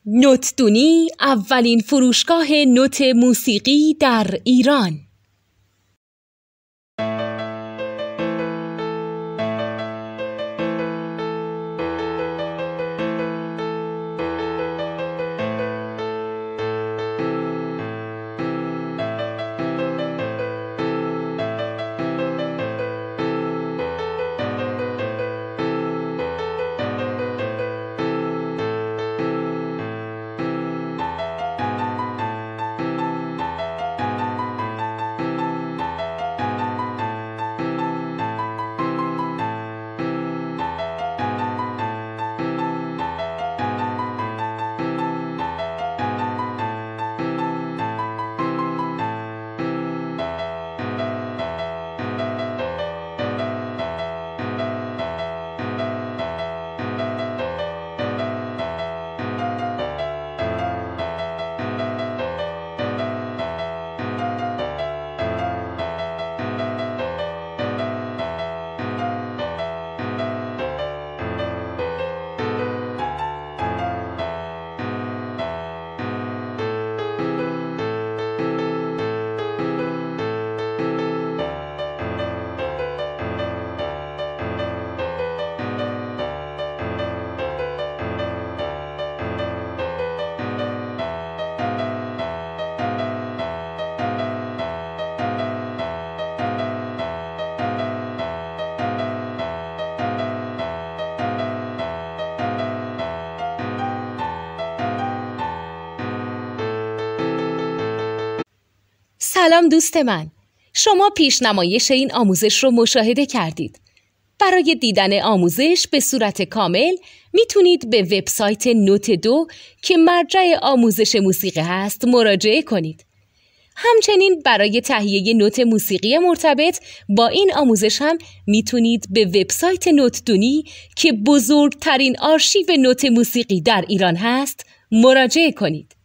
نوتدونی اولین فروشگاه نوت موسیقی در ایران. سلام دوست من، شما پیشنمایش این آموزش رو مشاهده کردید. برای دیدن آموزش به صورت کامل میتونید به وبسایت نوت 2 که مرجع آموزش موسیقی هست مراجعه کنید. همچنین برای تهیه نوت موسیقی مرتبط با این آموزش هم میتونید به وبسایت نوتدونی که بزرگترین آرشیو نوت موسیقی در ایران هست مراجعه کنید.